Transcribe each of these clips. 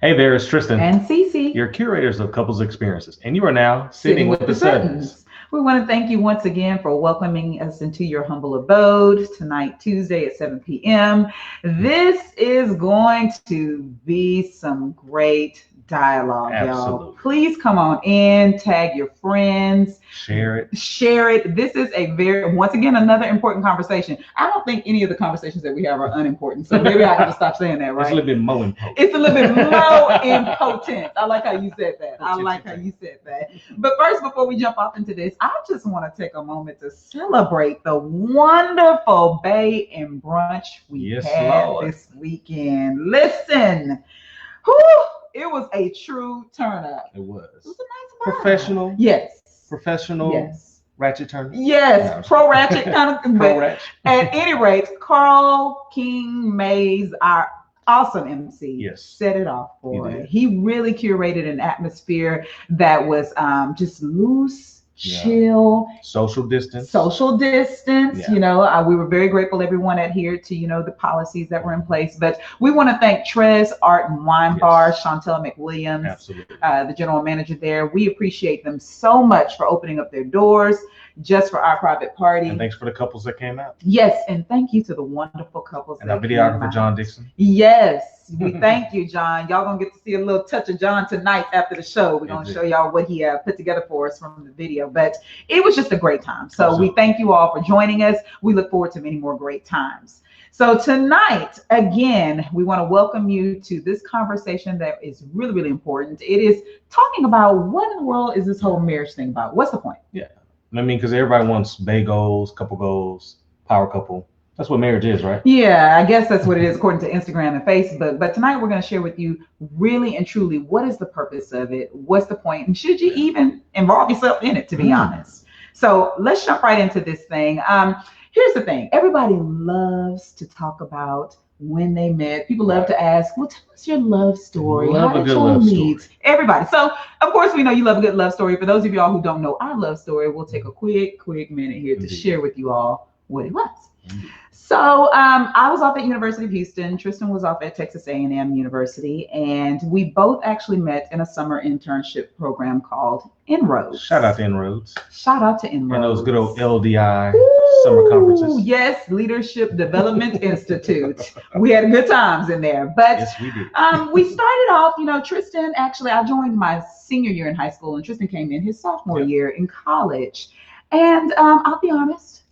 Hey there, it's Tristen and CC your Curators of Couples Experiences, and you are now sitting with the Suttons. We want to thank you once again for welcoming us into your humble abode tonight, Tuesday at 7 p.m. This is going to be some great dialogue, Absolutely. y'all. Please come on in, tag your friends, Share it. share it. This is a once again, another important conversation. I don't think any of the conversations that we have are unimportant, so maybe I have to stop saying that, right? It's a little bit more important. It's a little bit more impotent. I like how you said that. I like how you said that. But first, before we jump off into this, I just want to take a moment to celebrate the wonderful Bay and Brunch we had this weekend. Listen, it was a true turn up. It was. It was a nice vibe. Professional. Yes. Professional. Yes. Ratchet turn. Yes. Pro ratchet kind of. Pro ratchet. At any rate, Carl King Mays, our awesome MC, set it off for it. He really curated an atmosphere that was just loose, chill, social distance. Yeah. You know, we were very grateful everyone adhered to, the policies that were in place. But we want to thank Trez Art and Wine Bar, Chantel McWilliams, the general manager there. We appreciate them so much for opening up their doors just for our private party. And thanks for the couples that came out. Yes, and thank you to the wonderful couples. And our videographer, John Dixon. Yes, we thank you, John. Y'all gonna get to see a little touch of John tonight after the show. We're gonna show y'all what he put together for us from the video. But it was just a great time. So we thank you all for joining us. We look forward to many more great times. So tonight, again, we want to welcome you to this conversation that is really, really important. It is talking about what in the world is this whole marriage thing about? What's the point? Yeah. I mean, because everybody wants Bay goals, couple goals, power couple. That's what marriage is, right? Yeah, I guess that's what it is according to Instagram and Facebook. But tonight we're going to share with you really and truly what is the purpose of it? What's the point? And should you even involve yourself in it, to be honest? So let's jump right into this thing. Here's the thing. Everybody loves to talk about when they met. People love to ask, well, tell us your love story. Love a good love story. Everybody. So, of course, we know you love a good love story. For those of y'all who don't know our love story, we'll take a quick minute here to share with you all what it was. So I was off at University of Houston. Tristen was off at Texas A&M University. And we both actually met in a summer internship program called Inroads. Shout out to Inroads. Shout out to Inroads. And those good old LDI summer conferences. Yes, Leadership Development Institute. We had good times in there. But yes, we did. We started off, Tristen, actually, I joined my senior year in high school, and Tristen came in his sophomore year in college. And I'll be honest,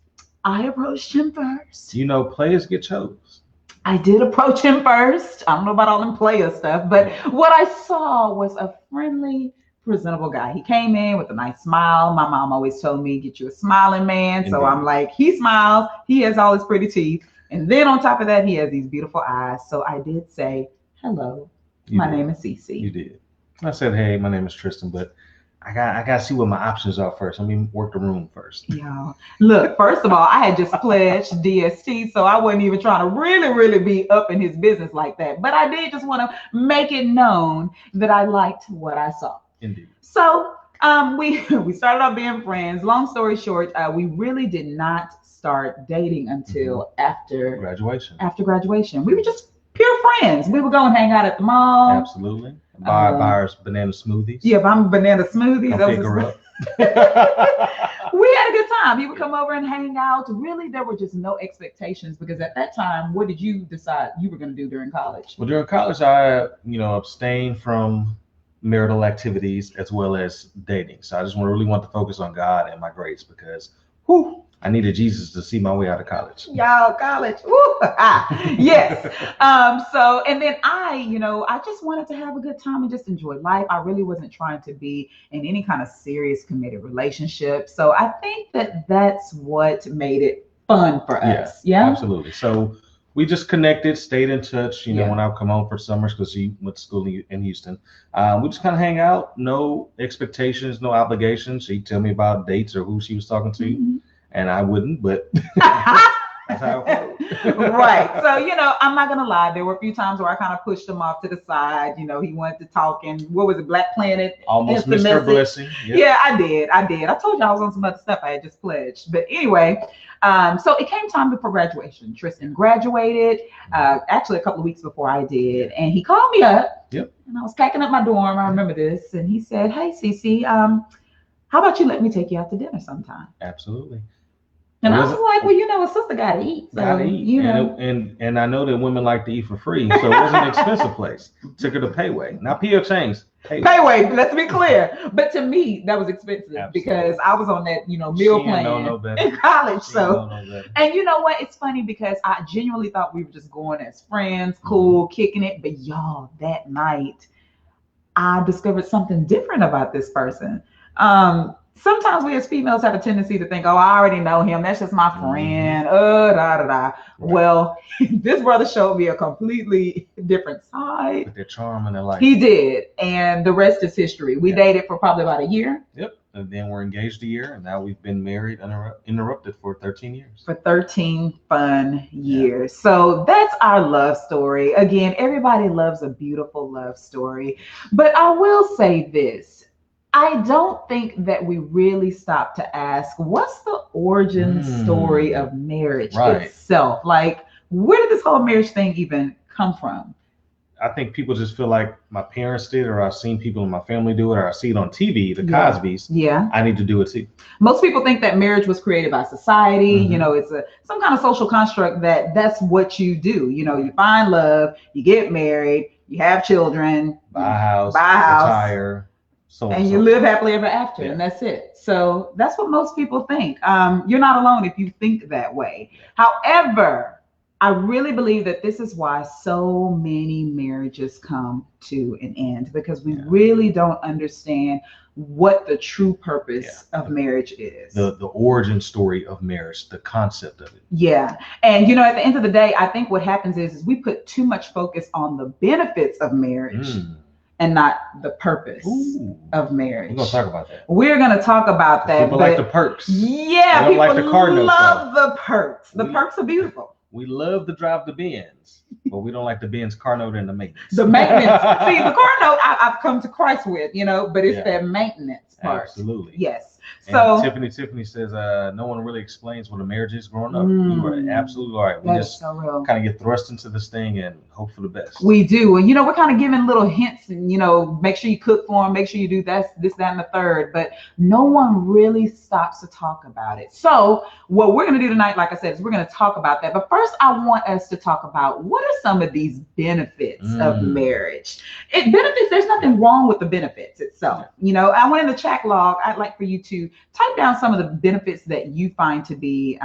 I approached him first. Players get chose. I did approach him first. I don't know about all them player stuff, but what I saw was a friendly, presentable guy. He came in with a nice smile. My mom always told me, get you a smiling man. Indeed. So I'm like, he smiles. He has all his pretty teeth. And then on top of that, he has these beautiful eyes. So I did say, hello, my name is CC. You did. I said, hey, my name is Tristen, but I got to see what my options are first. Let me work the room first. Yeah. Look, first of all, I had just pledged DST, so I wasn't even trying to really be up in his business like that. But I did just want to make it known that I liked what I saw. Indeed. So we started off being friends. Long story short, we really did not start dating until after graduation. After graduation. We were just pure friends. We would go and hang out at the mall. Absolutely. Buy our banana smoothies. Yeah, I'm banana smoothies. Pick her up. We had a good time. He would come over and hang out. Really, there were just no expectations because at that time, what did you decide you were going to do during college? Well, during college, I, abstained from marital activities as well as dating. So I just really want to focus on God and my grades because, I needed Jesus to see my way out of college. Y'all, college. Yes. So, and then I just wanted to have a good time and just enjoy life. I really wasn't trying to be in any kind of serious committed relationship. So I think that's what made it fun for us. Yeah, absolutely. So we just connected, stayed in touch, when I would come home for summers because he went to school in Houston. We just kind of hang out, no expectations, no obligations. She'd tell me about dates or who she was talking to. And I wouldn't, but That's how it goes. Right. So, I'm not going to lie. There were a few times where I kind of pushed him off to the side. He wanted to talk and what was it? Black Planet. Almost missed her blessing. Yep. Yeah, I did. I told you I was on some other stuff. I had just pledged. But anyway, so it came time for graduation. Tristan graduated actually a couple of weeks before I did. And he called me up. Yep. And I was packing up my dorm. I remember this. And he said, "Hey, CC, how about you let me take you out to dinner sometime?" Absolutely. And I was like, well, a sister got to eat. So, gotta eat. And I know that women like to eat for free. So it was an expensive place. Took her to Payway. Now, P.O. changed. Payway, let's be clear. But to me, that was expensive. Absolutely. Because I was on that, meal plan in college. And you know what? It's funny because I genuinely thought we were just going as friends, cool, kicking it. But y'all, that night, I discovered something different about this person. Sometimes we as females have a tendency to think, oh, I already know him. That's just my friend. Right. Well, this brother showed me a completely different side. With their charm and their life. He did. And the rest is history. We dated for probably about a year. Yep. And then we're engaged a year. And now we've been married uninterrupted for 13 years. For 13 fun years. Yeah. So that's our love story. Again, everybody loves a beautiful love story. But I will say this. I don't think that we really stop to ask, what's the origin story of marriage itself? Like, where did this whole marriage thing even come from? I think people just feel like my parents did, or I've seen people in my family do it, or I see it on TV, the Cosbys. Yeah. I need to do it too. Most people think that marriage was created by society. It's some kind of social construct that's what you do. You find love, you get married, you have children, buy a house, retire. And you live happily ever after, and that's it. So that's what most people think. You're not alone if you think that way. However, I really believe that this is why so many marriages come to an end, because we really don't understand what the true purpose of marriage is. The origin story of marriage, the concept of it. Yeah. And, at the end of the day, I think what happens is we put too much focus on the benefits of marriage. And not the purpose of marriage. We're going to talk about that. We're going to talk about that. People like the perks. Yeah, people like the car notes, love the perks. The perks are beautiful. We love to drive the Benz, but we don't like the Benz car note and the maintenance. The maintenance. See, the car note I've come to Christ with, but it's that maintenance part. Absolutely. Yes. So Tiffany says, no one really explains what a marriage is growing up. You are absolutely right. We just kind of get thrust into this thing and hope for the best. We do. And, we're kind of giving little hints and, make sure you cook for them, make sure you do this, that, and the third. But no one really stops to talk about it. So what we're going to do tonight, like I said, is we're going to talk about that. But first, I want us to talk about what are some of these benefits of marriage. There's nothing wrong with the benefits itself. I went in the chat log. I'd like for you to type down some of the benefits that you find to be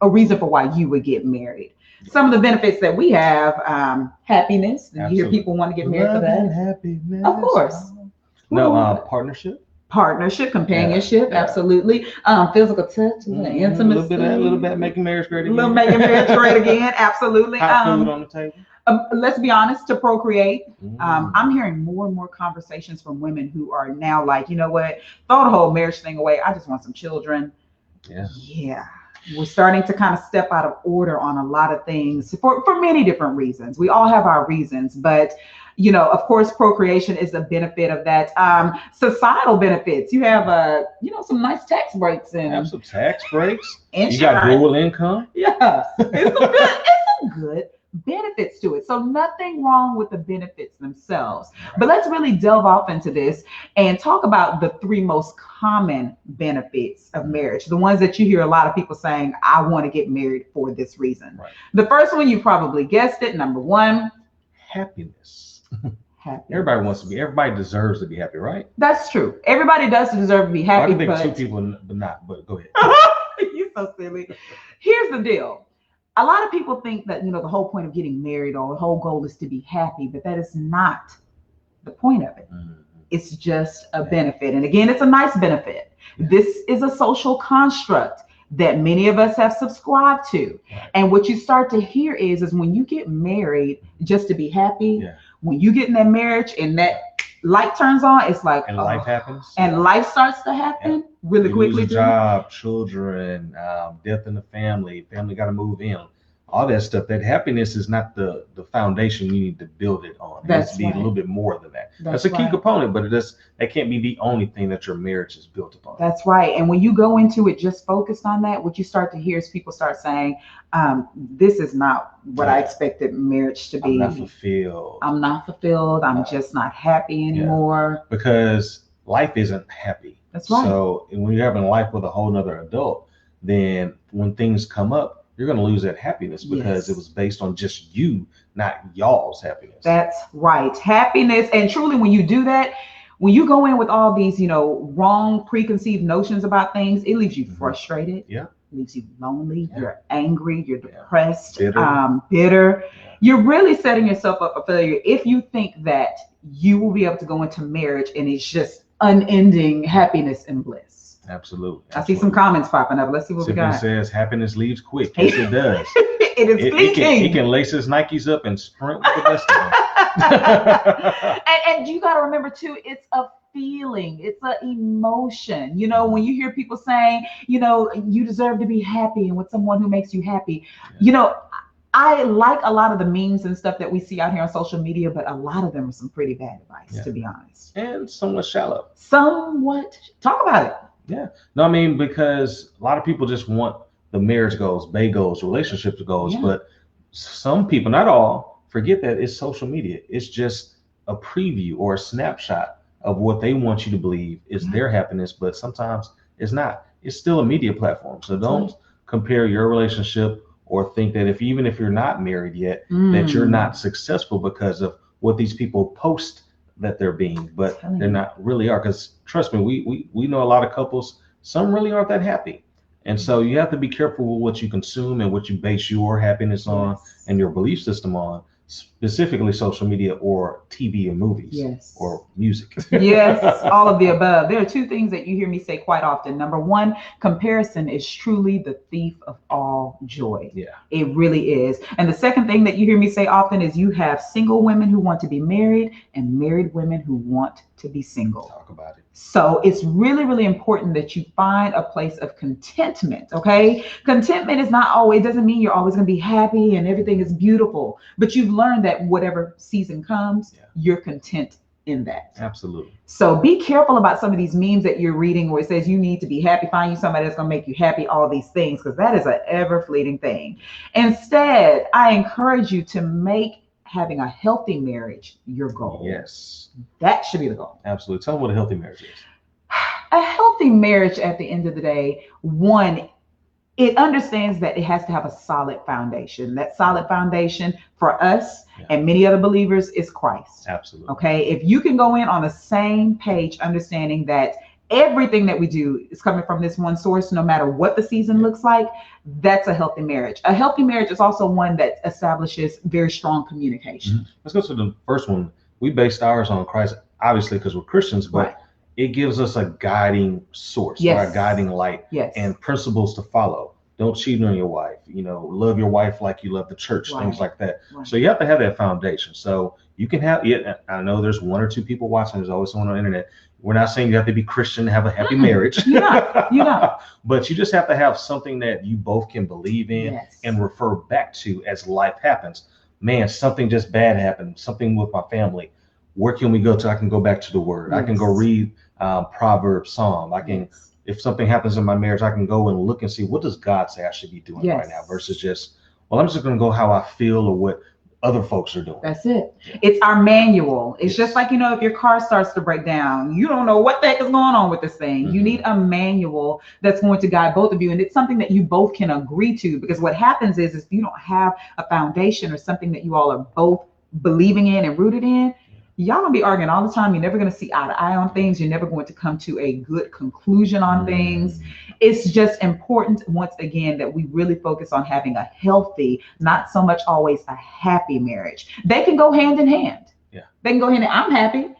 a reason for why you would get married. Some of the benefits that we have, happiness. You hear people want to get married for that. Happiness. Of course. No, partnership. Partnership, companionship, absolutely. Physical touch, intimacy. A little bit making marriage great again. Making marriage great again, absolutely. Hot food on the table. Let's be honest, to procreate. I'm hearing more and more conversations from women who are now like, you know what, throw the whole marriage thing away. I just want some children. Yeah. We're starting to kind of step out of order on a lot of things for many different reasons. We all have our reasons, but of course, procreation is a benefit of that. Societal benefits. You have some nice tax breaks and have some tax breaks. Insurance. You got dual income. Yeah, it's some good benefits to it. So nothing wrong with the benefits themselves. But let's really delve off into this and talk about the three most common benefits of marriage. The ones that you hear a lot of people saying, I want to get married for this reason. Right. The first one, you probably guessed it. Number one, happiness. Everybody deserves to be happy, right? That's true. Everybody does deserve to be happy. I think two people, but not, but go ahead. You're so silly. Here's the deal. A lot of people think that, the whole point of getting married or the whole goal is to be happy, but that is not the point of it. It's just a benefit. And again, it's a nice benefit. This is a social construct that many of us have subscribed to. And what you start to hear is when you get married just to be happy, when you get in that marriage and that light turns on, it's like, and life happens. And life starts to happen. really You quickly. lose a job, children, death in the family got to move in. All that stuff. That happiness is not the foundation you need to build it on. It has to be a little bit more than that. That's a key component, but that can't be the only thing that your marriage is built upon. That's right. And when you go into it just focused on that, what you start to hear is people start saying, this is not what I expected marriage to be. I'm not fulfilled. I'm just not happy anymore. Because life isn't happy. That's right. So when you're having life with a whole nother adult, then when things come up, you're going to lose that happiness because it was based on just you, not y'all's happiness. That's right. Happiness. And truly, when you do that, when you go in with all these, wrong preconceived notions about things, it leaves you frustrated. Yeah. It leaves you lonely. Yeah. You're angry. You're depressed. Bitter. Bitter. Yeah. You're really setting yourself up for failure if you think that you will be able to go into marriage and it's just unending happiness and bliss. Absolutely. I see some comments popping up. Let's see what we got. Tiffany says happiness leaves quick. Yes, it does. It is fleeting. He can lace his Nikes up and sprint with the best of them. and you got to remember too, it's a feeling, it's an emotion. When you hear people saying, you deserve to be happy and with someone who makes you happy, I like a lot of the memes and stuff that we see out here on social media, but a lot of them are some pretty bad advice, to be honest. And somewhat shallow. Talk about it. Yeah. No, I mean, because a lot of people just want the marriage goals, bae goals, relationships goals, but some people, not all, forget that it's social media. It's just a preview or a snapshot of what they want you to believe is their happiness, but sometimes it's not. It's still a media platform. So don't compare your relationship or think that even if you're not married yet, that you're not successful because of what these people post that they're being, but they're not really are. Because trust me, we know a lot of couples, some really aren't that happy. And so you have to be careful with what you consume and what you base your happiness on and your belief system on, specifically social media or TV and movies or music. Yes, all of the above. There are two things that you hear me say quite often. Number one, comparison is truly the thief of all joy. Yeah, it really is. And the second thing that you hear me say often is you have single women who want to be married and married women who want to be single. Talk about it. So it's really, really important that you find a place of contentment, okay? Contentment is not always, doesn't mean you're always going to be happy and everything is beautiful, but you've learned that whatever season comes, you're content in that. Absolutely. So be careful about some of these memes that you're reading where it says you need to be happy, find you somebody that's going to make you happy, all these things, because that is an ever fleeting thing. Instead, I encourage you to make having a healthy marriage your goal. Yes. That should be the goal. Absolutely. Tell them what a healthy marriage is. A healthy marriage at the end of the day, one, it understands that it has to have a solid foundation. That solid foundation for us and many other believers is Christ. Absolutely. Okay. If you can go in on the same page, understanding that everything that we do is coming from this one source, no matter what the season looks like, that's a healthy marriage. A healthy marriage is also one that establishes very strong communication. Let's go to the first one. We based ours on Christ, obviously, because we're Christians, but it gives us a guiding source, or a guiding light, and principles to follow. Don't cheat on your wife. Love your wife like you love the church, things like that. So you have to have that foundation. So you can have, I know there's one or two people watching. There's always someone on the internet. We're not saying you have to be Christian to have a happy marriage. You're not. But you just have to have something that you both can believe in and refer back to as life happens. Man, something just bad happened, something with my family. Where can we go to? I can go back to the word. I can go read Proverbs, Psalm. I can, if something happens in my marriage, I can go and look and see, what does God say I should be doing right now, versus just, well, I'm just going to go how I feel or what other folks are doing. That's it. It's our manual. It's just like, if your car starts to break down, you don't know what the heck is going on with this thing. You need a manual that's going to guide both of you. And it's something that you both can agree to, because what happens is if you don't have a foundation or something that you all are both believing in and rooted in, y'all gonna be arguing all the time. You're never gonna see eye to eye on things. You're never going to come to a good conclusion on things. It's just important, once again, that we really focus on having a healthy, not so much always a happy marriage. They can go hand in hand. They can go hand in hand. I'm happy,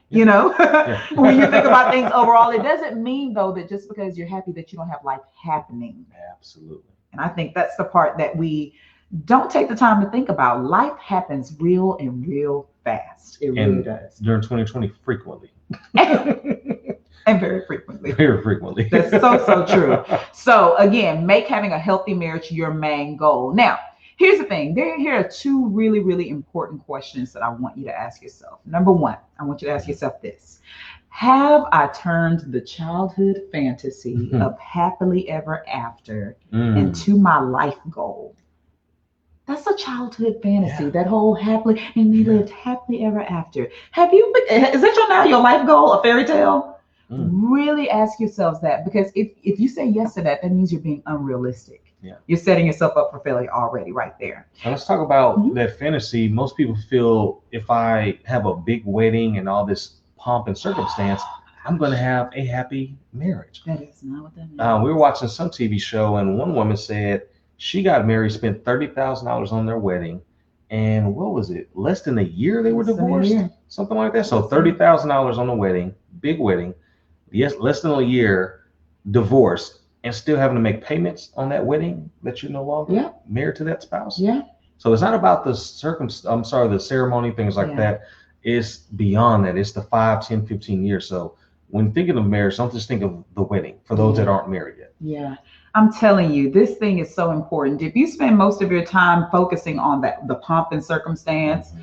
when you think about things overall. It doesn't mean, though, that just because you're happy that you don't have life happening. Absolutely. And I think that's the part that we don't take the time to think about. Life happens real and real fast. It really does. During 2020, frequently. And And very frequently. Very frequently. That's so true. So again, make having a healthy marriage your main goal. Now, here's the thing. Here are two really, really important questions that I want you to ask yourself. Number one, I want you to ask yourself this. Have I turned the childhood fantasy of happily ever after into my life goal? That's a childhood fantasy, that whole happily, and they lived happily ever after. Have you, is that your life goal, a fairy tale? Really ask yourselves that, because if you say yes to that, that means you're being unrealistic. Yeah. You're setting yourself up for failure already right there. Now let's talk about that fantasy. Most people feel if I have a big wedding and all this pomp and circumstance, I'm going to have a happy marriage. That is not what that means. We were watching some TV show, and one woman said she got married, spent $30,000 on their wedding, and what was it? Less than a year they were divorced, something like that. So $30,000 on the wedding, big wedding. Yes, less than a year, divorced, and still having to make payments on that wedding that you're no longer married to that spouse. Yeah. So it's not about the the ceremony, things like that. It's beyond that. It's the 5, 10, 15 years. So when thinking of marriage, don't just think of the wedding for those that aren't married yet. Yeah. I'm telling you, this thing is so important. If you spend most of your time focusing on the pomp and circumstance,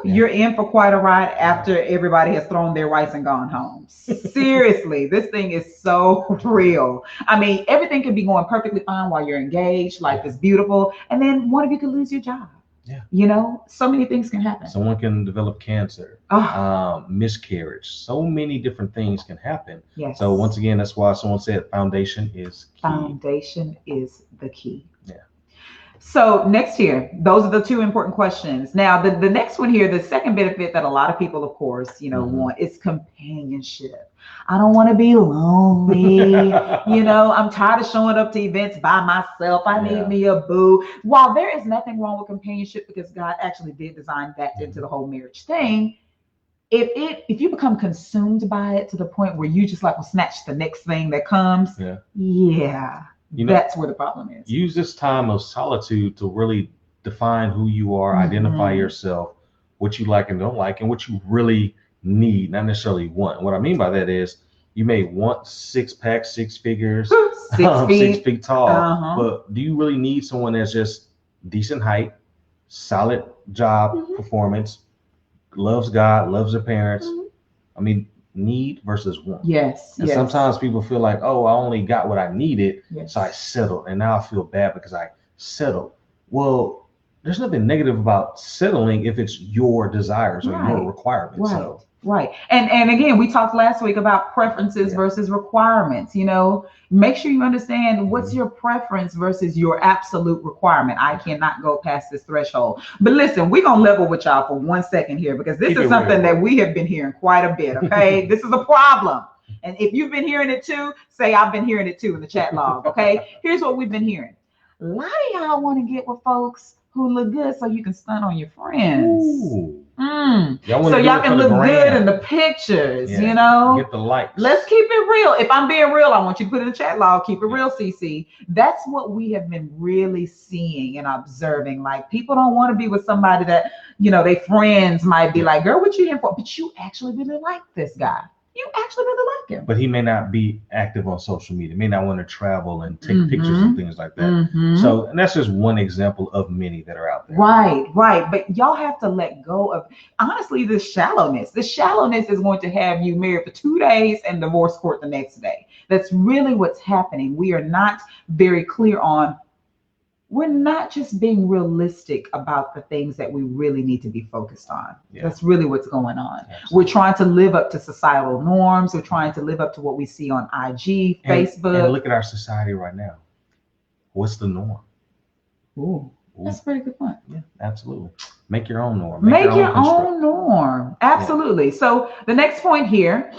you're in for quite a ride after everybody has thrown their rice and gone home. Seriously, this thing is so real. I mean, everything can be going perfectly fine while you're engaged. Life is beautiful. And then one of you could lose your job. Yeah. You know, so many things can happen. Someone can develop cancer, miscarriage. So many different things can happen. Yes. So once again, that's why someone said foundation is key. Foundation is the key. Yeah. So next here, those are the two important questions. Now, the next one here, the second benefit that a lot of people, of course, want is companionship. I don't want to be lonely. I'm tired of showing up to events by myself. I need me a boo. While there is nothing wrong with companionship, because God actually did design that into the whole marriage thing, if you become consumed by it to the point where you just will snatch the next thing that comes, that's where the problem is. Use this time of solitude to really define who you are, identify yourself, what you like and don't like, and what you really need, not necessarily want. What I mean by that is you may want 6-pack, 6 figures, 6 feet tall, but do you really need someone that's just decent height, solid job performance, loves God, loves their parents? I mean, need versus want. Yes. And sometimes people feel like, oh, I only got what I needed, so I settled, and now I feel bad because I settled. Well, there's nothing negative about settling if it's your desires or your requirements. Right. And again, we talked last week about preferences versus requirements. Make sure you understand what's your preference versus your absolute requirement. I cannot go past this threshold. But listen, we're going to level with y'all for 1 second here, because this is something that we have been hearing quite a bit. Okay. This is a problem. And if you've been hearing it too, say I've been hearing it too in the chat log. Okay. Here's what we've been hearing. A lot of y'all want to get with folks who look good so you can stunt on your friends. So y'all can look good in the pictures, Get the likes. Let's keep it real. If I'm being real, I want you to put in the chat log, keep it real, CC. That's what we have been really seeing and observing. Like, people don't want to be with somebody that, their friends might be like, girl, what you here for? But you actually really like this guy. You actually really like him. But he may not be active on social media, may not want to travel and take pictures and things like that. So, and that's just one example of many that are out there. Right. But y'all have to let go of, honestly, this shallowness. The shallowness is going to have you married for 2 days and divorce court the next day. That's really what's happening. We are not very clear on, we're not just being realistic about the things that we really need to be focused on. That's really what's going on. Absolutely. We're trying to live up to societal norms. We're trying to live up to what we see on IG, Facebook. And look at our society right now. What's the norm? Ooh. That's a pretty good point. Yeah, absolutely. Make your own norm. Make your own norm. Absolutely. So the next point here,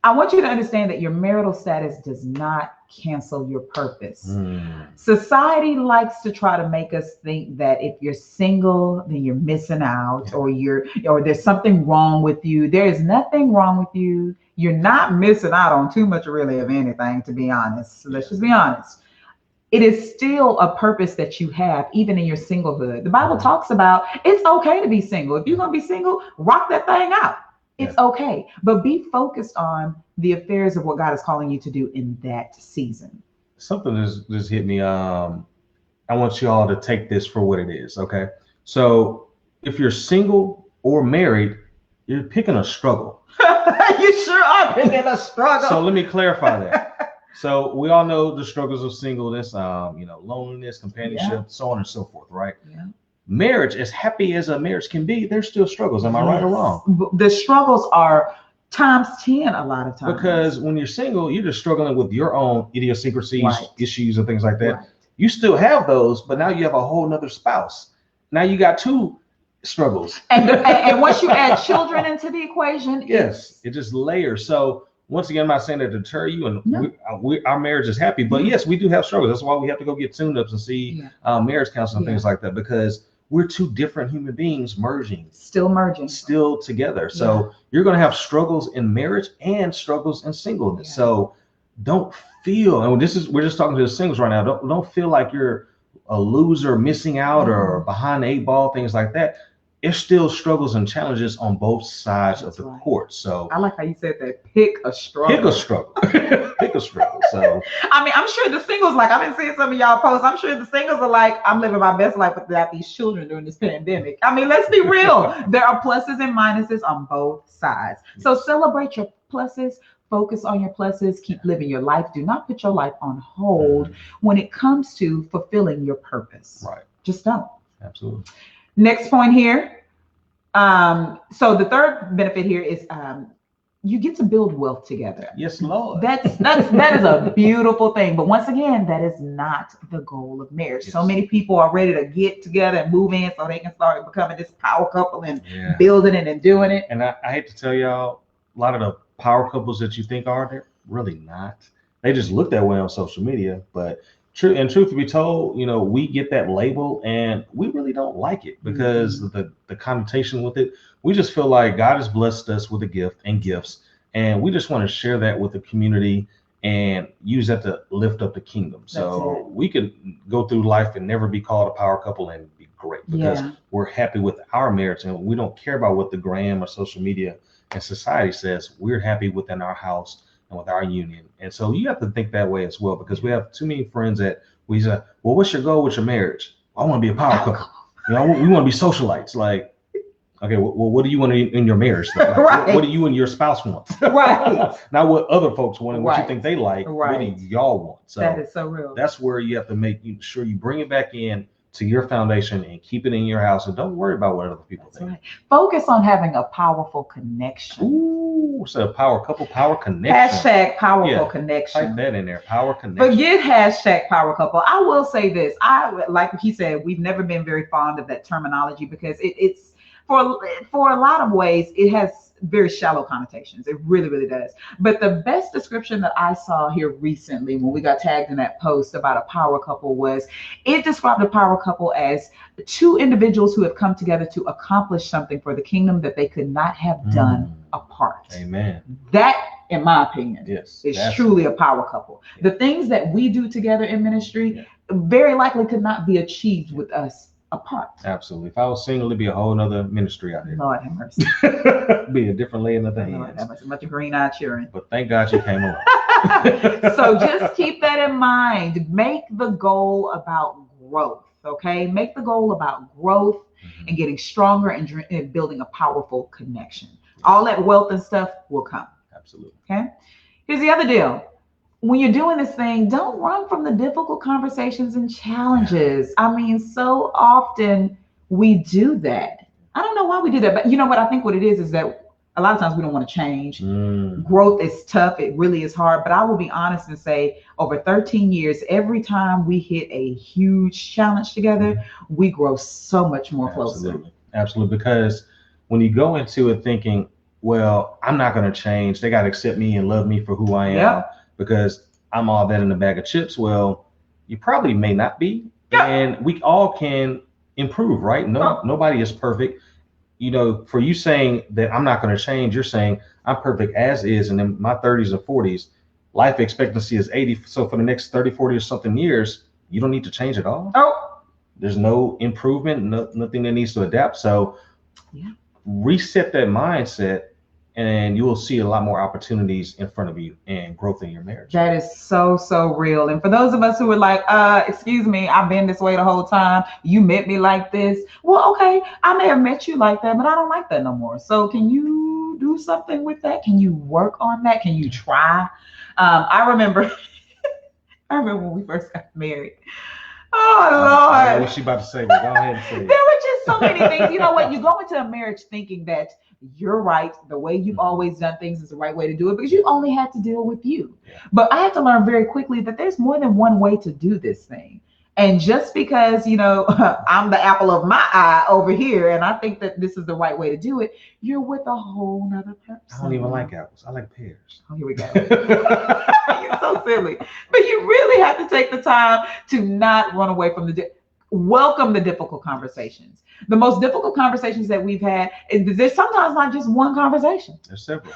I want you to understand that your marital status does not cancel your purpose. Society likes to try to make us think that if you're single, then you're missing out, or there's something wrong with you. There is nothing wrong with you. You're not missing out on too much really of anything, to be honest. So let's just be honest. It is still a purpose that you have, even in your singlehood. The Bible talks about it's okay to be single. If you're going to be single, rock that thing out. It's okay. But be focused on the affairs of what God is calling you to do in that season. Something just hit me. I want you all to take this for what it is. Okay. So if you're single or married, you're picking a struggle. You sure are picking a struggle. So let me clarify that. So we all know the struggles of singleness, loneliness, companionship, so on and so forth, right? Yeah. Marriage, as happy as a marriage can be, there's still struggles. Am I right or wrong? The struggles are times 10 a lot of times. Because when you're single, you're just struggling with your own idiosyncrasies, issues, and things like that. Right. You still have those, but now you have a whole nother spouse. Now you got two struggles. And once you add children into the equation, yes, it just layers. So once again, I'm not saying that to deter you, and our marriage is happy, but yes, we do have struggles. That's why we have to go get tune-ups and see marriage counseling and things like that, because we're two different human beings merging, still together. So you're going to have struggles in marriage and struggles in singleness. So don't feel, and we're just talking to the singles right now. Don't feel like you're a loser, missing out, or behind the 8 ball, things like that. There's still struggles and challenges on both sides of the court. So I like how you said that. Pick a struggle. Pick a struggle. Pick a struggle. So I mean, I'm sure the singles, like I've been seeing some of y'all posts, I'm sure the singles are like, I'm living my best life without these children during this pandemic. I mean, let's be real. There are pluses and minuses on both sides. So celebrate your pluses. Focus on your pluses. Keep living your life. Do not put your life on hold when it comes to fulfilling your purpose. Right. Just don't. Absolutely. Next point here. So the third benefit here is you get to build wealth together. Yes, Lord. That is a beautiful thing. But once again, that is not the goal of marriage. Yes. So many people are ready to get together and move in so they can start becoming this power couple and building it and doing it. And I hate to tell y'all, a lot of the power couples that you think are, they're really not. They just look that way on social media, but truth to be told, we get that label and we really don't like it because of the connotation with it. We just feel like God has blessed us with a gift and gifts, and we just want to share that with the community and use that to lift up the kingdom. So we could go through life and never be called a power couple and be great because we're happy with our marriage and we don't care about what the gram or social media and society says. We're happy within our house and with our union. And so you have to think that way as well, because we have too many friends that we say, well, what's your goal with your marriage? I want to be a power couple. We want to be socialites. Like, okay, well, what do you want in your marriage? Like, what do you and your spouse want? Not what other folks want and what you think they like. What do y'all want? So that is so real. That's where you have to make sure you bring it back in to your foundation and keep it in your house, and don't worry about what other people think. Focus on having a powerful connection. Ooh, so power connection. Hashtag powerful connection. Type that in there. Power connection. Forget hashtag power couple. I will say this. Like he said, we've never been very fond of that terminology because it's for a lot of ways it has very shallow connotations. It really, really does. But the best description that I saw here recently when we got tagged in that post about a power couple was, it described a power couple as two individuals who have come together to accomplish something for the kingdom that they could not have done apart. Amen. That, in my opinion, is truly a power couple. The things that we do together in ministry very likely could not be achieved with us apart. Absolutely. If I was single, it'd be a whole nother ministry out there. Lord have mercy. Be a different laying of the hands. Lord have mercy. A bunch of green-eyed children. But thank God you came along. So just keep that in mind. Make the goal about growth. Okay, make the goal about growth and getting stronger and building a powerful connection. All that wealth and stuff will come. Absolutely. Okay. Here's the other deal. When you're doing this thing, don't run from the difficult conversations and challenges. I mean, so often we do that. I don't know why we do that, but you know what? I think what it is that a lot of times we don't want to change. Growth is tough. It really is hard. But I will be honest and say over 13 years, every time we hit a huge challenge together, we grow so much more closer. Absolutely. Because when you go into it thinking, well, I'm not going to change. They got to accept me and love me for who I am. Because I'm all that in a bag of chips. Well, you probably may not be. And we all can improve, right? Nobody is perfect. For you saying that I'm not going to change, you're saying I'm perfect as is. And in my 30s and 40s, life expectancy is 80. So for the next 30, 40 or something years, you don't need to change at all. There's no improvement, nothing that needs to adapt. So reset that mindset and you will see a lot more opportunities in front of you and growth in your marriage. That is so, so real. And for those of us who are like, excuse me, I've been this way the whole time. You met me like this. Well, okay, I may have met you like that, but I don't like that no more. So can you do something with that? Can you work on that? Can you try? I remember when we first got married. Oh, Lord. I know what she about to say, but go ahead and say it. There were just so many things. You know what? You go into a marriage thinking that you're right. The way you've always done things is the right way to do it because you only had to deal with you. Yeah. But I had to learn very quickly that there's more than one way to do this thing. And just because, you know, I'm the apple of my eye over here and I think that this is the right way to do it, you're with a whole nother person. I don't even like apples. I like pears. Oh, here we go. You're so silly. But you really have to take the time to not run away from welcome the difficult conversations. The most difficult conversations that we've had, there's sometimes not just one conversation. There's several.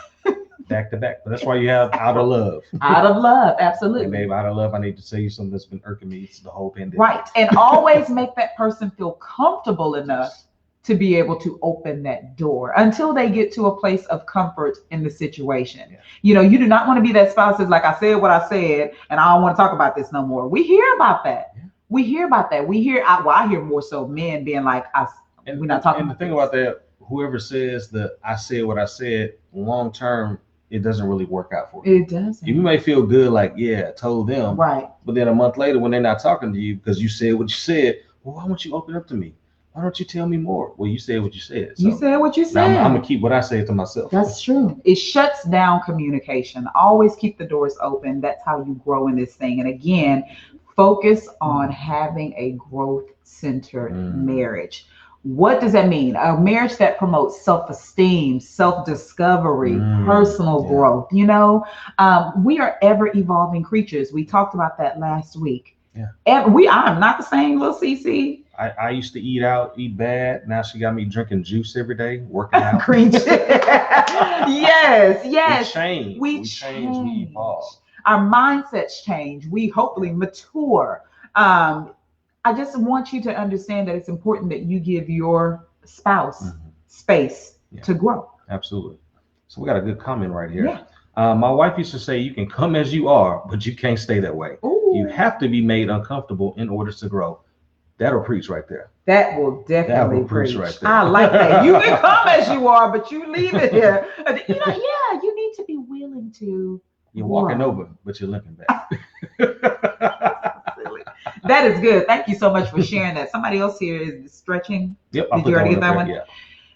Back to back. But that's why you have Out of Love. Out of love, absolutely. And babe, Out of Love, I need to tell you something that's been irking me. It's the whole pandemic. Right. And always make that person feel comfortable enough to be able to open that door until they get to a place of comfort in the situation. Yeah. You know, you do not want to be that spouse that's like, I said what I said, and I don't want to talk about this no more. We hear about that. Yeah. We hear about that. I hear more so men being like, we're not talking. And the thing about that, whoever says that I said what I said, long term, it doesn't really work out for you. It doesn't. You may feel good, like, yeah, I told them. Right. But then a month later, when they're not talking to you because you said what you said, well, why don't you open up to me? Why don't you tell me more? Well, you said what you said. So you said what you said. I'm going to keep what I say to myself. That's true. It shuts down communication. Always keep the doors open. That's how you grow in this thing. And again, focus on having a growth-centered marriage. What does that mean? A marriage that promotes self-esteem, self-discovery, personal growth. You know, we are ever-evolving creatures. We talked about that last week. Yeah. I'm not the same little CC. I used to eat bad. Now she got me drinking juice every day, working out. Green juice. Yes. We change. We evolve. Our mindsets change. We hopefully mature. I just want you to understand that it's important that you give your spouse space to grow. Absolutely. So we got a good comment right here. Yeah. My wife used to say, you can come as you are, but you can't stay that way. Ooh. You have to be made uncomfortable in order to grow. That'll preach right there. That will definitely preach right there. I like that. You can come as you are, but you leave it here. You know, you need to be willing to. You're walking over, but you're looking back. That is good. Thank you so much for sharing that. Somebody else here is stretching. Yep. Did you already get that one? Yeah.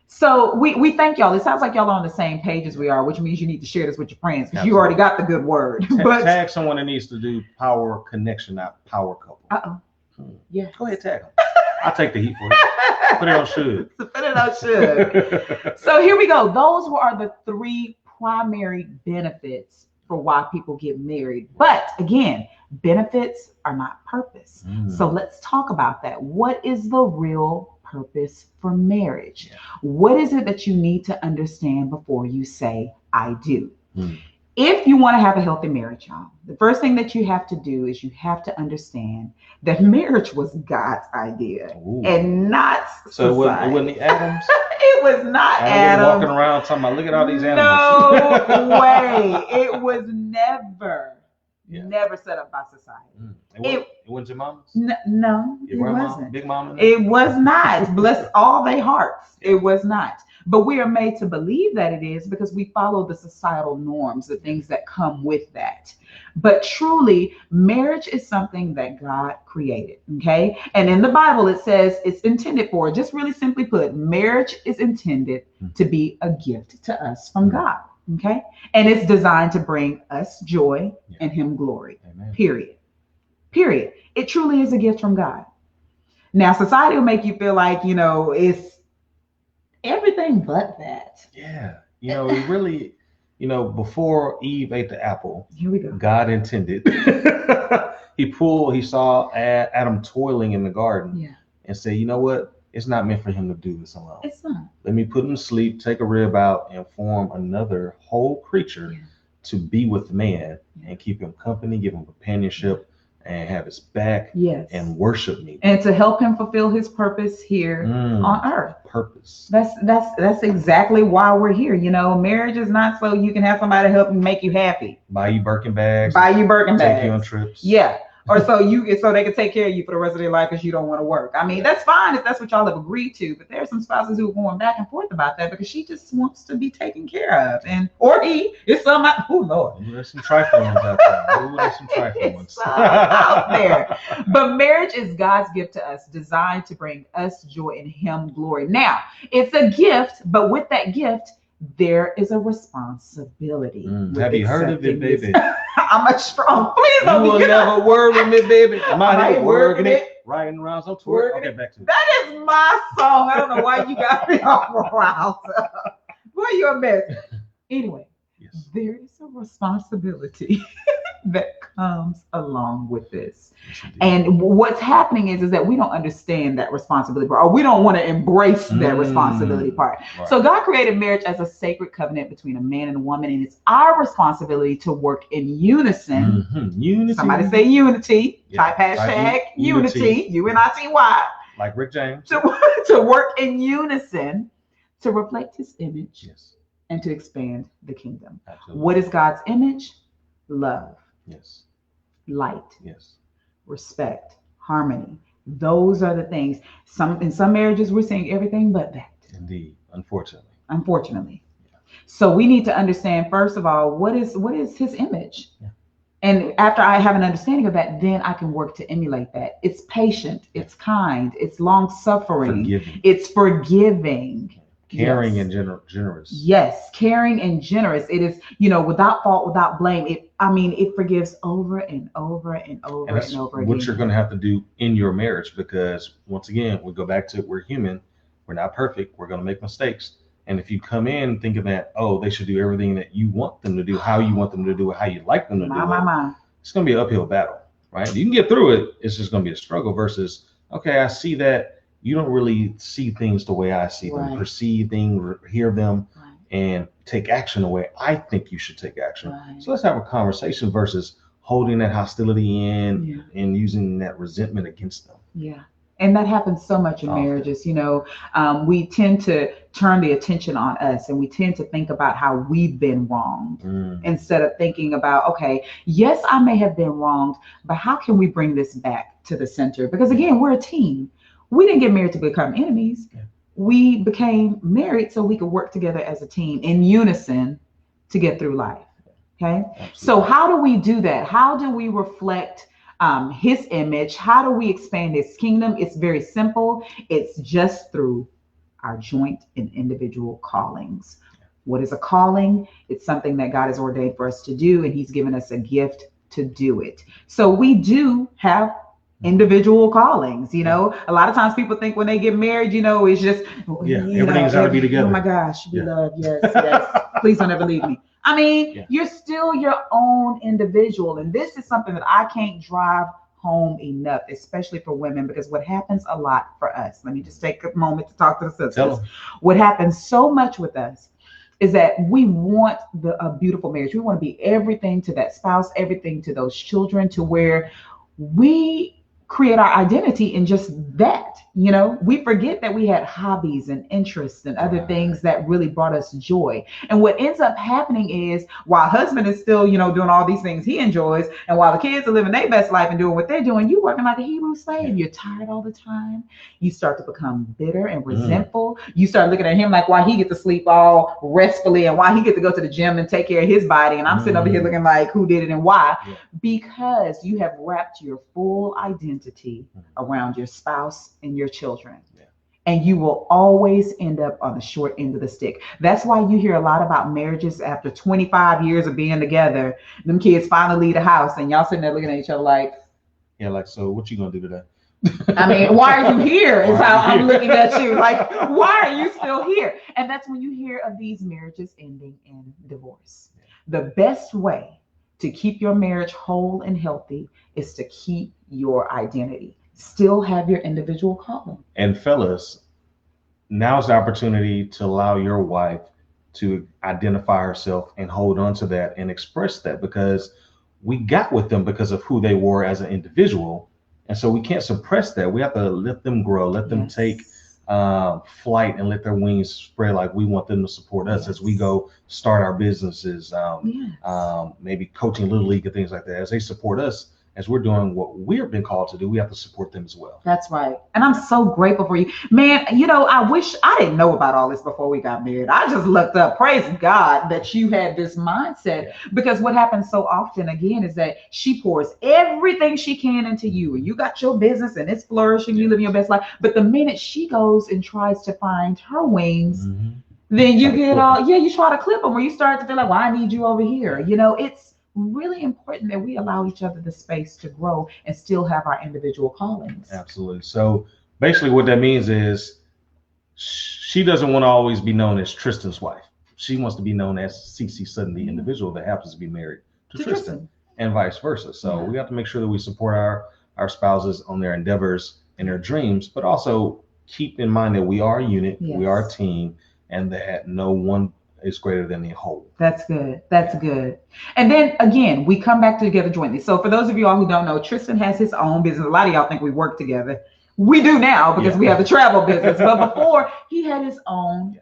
So we thank y'all. It sounds like y'all are on the same page as we are, which means you need to share this with your friends because you already got the good word. But tag someone that needs to do power connection, not power couple. Yeah. Go ahead, tag them. I'll take the heat for it. Put it on should. Put it on should. So here we go. Those are the 3 primary benefits for why people get married. But again, benefits are not purpose. So let's talk about that. What is the real purpose for marriage? Yeah. What is it that you need to understand before you say, I do? If you want to have a healthy marriage, y'all, the first thing that you have to do is you have to understand that marriage was God's idea and not society. So it wasn't the Adams? It was not Adams. Walking around talking about, look at all these animals. No way. It was never set up by society. It wasn't your mama's? No, your it grandma, wasn't. Big mama? It was not. Bless all their hearts. It was not. But we are made to believe that it is because we follow the societal norms, the things that come with that. But truly, marriage is something that God created, okay? And in the Bible, it says it's intended for, just really simply put, marriage is intended to be a gift to us from God, okay? And it's designed to bring us joy and Him glory, period. Period. It truly is a gift from God. Now, society will make you feel like, you know, it's everything but that. Yeah. You know, it really, you know, before Eve ate the apple, here we go. God intended. He saw Adam toiling in the garden and said, you know what? It's not meant for him to do this alone. It's not. Let me put him to sleep, take a rib out, and form another whole creature to be with man and keep him company, give him companionship, and have his back Yes. and worship me. And to help him fulfill his purpose here on earth. Purpose. That's exactly why we're here. You know, marriage is not so you can have somebody help you make you happy. Buy you Birkin bags. Take you on trips. Yeah. Or so they can take care of you for the rest of their life because you don't want to work. I mean, that's fine if that's what y'all have agreed to, but there are some spouses who are going back and forth about that because she just wants to be taken care of, or he is some. Oh Lord, there's some trifling ones out there. There's some trifling ones out there. But marriage is God's gift to us, designed to bring us joy and Him glory. Now, it's a gift, but with that gift, there is a responsibility. Have you heard of it, baby? I'm a strong. Please don't be. You will never work with me, baby. I'm out here working it, riding around some tour. Okay, back to it. That is my song. I don't know why you got me all around. Boy, you're a mess. Anyway, yes. There is a responsibility that comes along with this. Yes, and what's happening is that we don't understand that responsibility part, or we don't want to embrace that responsibility part. Right. So God created marriage as a sacred covenant between a man and a woman, and it's our responsibility to work in unison. Unity. Somebody say unity. Yeah. Type hashtag unity. UNITY. Like Rick James. To work in unison to reflect His image. Yes. And to expand the kingdom. Absolutely. What is God's image? Love. Yes. Light. Yes. Respect. Harmony. Those are the things. In some marriages, we're saying everything but that. Indeed. Unfortunately. Yeah. So we need to understand, first of all, what is His image? Yeah. And after I have an understanding of that, then I can work to emulate that. It's patient. It's kind. It's long-suffering. It's forgiving. Caring and generous. Yes, caring and generous. It is, without fault, without blame. It forgives over and over and over and over again. What you're going to have to do in your marriage, because once again, we go back to we're human. We're not perfect. We're going to make mistakes. And if you come in thinking that, they should do everything that you want them to do, how you want them to do it, how you like them to do it, it's going to be an uphill battle, right? You can get through it. It's just going to be a struggle versus, okay, I see that you don't really see things the way I see them, perceive things, hear them, and take action the way I think you should take action. Right. So let's have a conversation versus holding that hostility in and using that resentment against them. Yeah. And that happens so much in marriages. We tend to turn the attention on us, and we tend to think about how we've been wronged instead of thinking about, okay, yes, I may have been wronged, but how can we bring this back to the center? Because again, we're a team. We didn't get married to become enemies. Yeah. We became married so we could work together as a team in unison to get through life. Okay. Absolutely. So how do we do that? How do we reflect His image? How do we expand His kingdom? It's very simple. It's just through our joint and individual callings. What is a calling? It's something that God has ordained for us to do, and He's given us a gift to do it. So we do have individual callings. A lot of times people think when they get married, it's just everything's got to be together. Oh my gosh, we love, yes. Please don't ever leave me. You're still your own individual, and this is something that I can't drive home enough, especially for women, because what happens a lot for us, let me just take a moment to talk to the sisters. What happens so much with us is that we want a beautiful marriage. We want to be everything to that spouse, everything to those children, to where we create our identity in just that. We forget that we had hobbies and interests and other things that really brought us joy. And what ends up happening is, while husband is still, doing all these things he enjoys, and while the kids are living their best life and doing what they're doing, you working like a Hebrew slave. You're tired all the time. You start to become bitter and resentful. You start looking at him like, why he get to sleep all restfully and why he get to go to the gym and take care of his body. And I'm sitting over here looking like, who did it and why? Because you have wrapped your full identity around your spouse and your children. And you will always end up on the short end of the stick. That's why you hear a lot about marriages after 25 years of being together. Them kids finally leave the house and y'all sitting there looking at each other like, so what you gonna do today? Why are you here is how I'm looking at you. Like, why are you still here? And that's when you hear of these marriages ending in divorce. The best way to keep your marriage whole and healthy is to keep your identity. Still have your individual calling. And fellas, now's the opportunity to allow your wife to identify herself and hold on to that and express that, because we got with them because of who they were as an individual. And so we can't suppress that. We have to let them grow, let them take flight, and let their wings spread. Like we want them to support us as we go start our businesses, maybe coaching Little League and things like that. As they support us, as we're doing what we've been called to do, we have to support them as well. That's right. And I'm so grateful for you, man. You know, I wish I didn't know about all this before we got married. I just looked up, praise God that you had this mindset, because what happens so often again is that she pours everything she can into you, and you got your business and it's flourishing, you living your best life. But the minute she goes and tries to find her wings, then you get all, you try to clip them, or you start to feel like, well, I need you over here. You know, it's really important that we allow each other the space to grow and still have our individual callings. Absolutely. So basically what that means is she doesn't want to always be known as Tristen's wife. She wants to be known as CC Sutton, the individual that happens to be married to Tristen, and vice versa. So we have to make sure that we support our spouses on their endeavors and their dreams, but also keep in mind that we are a unit, we are a team, and that no one is greater than the whole. That's good. That's good. And then again, we come back together jointly. So for those of you all who don't know, Tristen has his own business. A lot of y'all think we work together. We do now because we have the travel business. But before, he had his own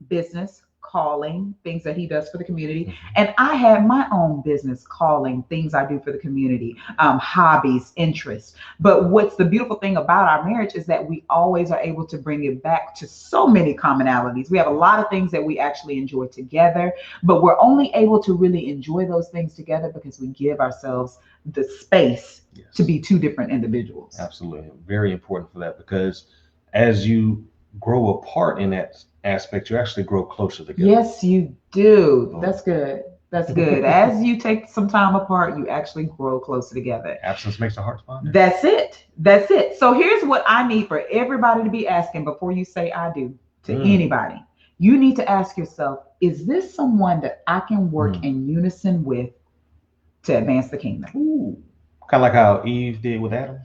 business, calling, things that he does for the community. And I had my own business, calling, things I do for the community, hobbies, interests. But what's the beautiful thing about our marriage is that we always are able to bring it back to so many commonalities. We have a lot of things that we actually enjoy together, but we're only able to really enjoy those things together because we give ourselves the space to be two different individuals. Absolutely. Very important for that, because as you grow apart in that aspect, you actually grow closer together. Yes, you do. That's good. That's good. As you take some time apart, you actually grow closer together. Absence makes the heart fonder. That's it. That's it. So here's what I need for everybody to be asking before you say I do to anybody. You need to ask yourself, is this someone that I can work in unison with to advance the kingdom? Ooh. Kind of like how Eve did with Adam.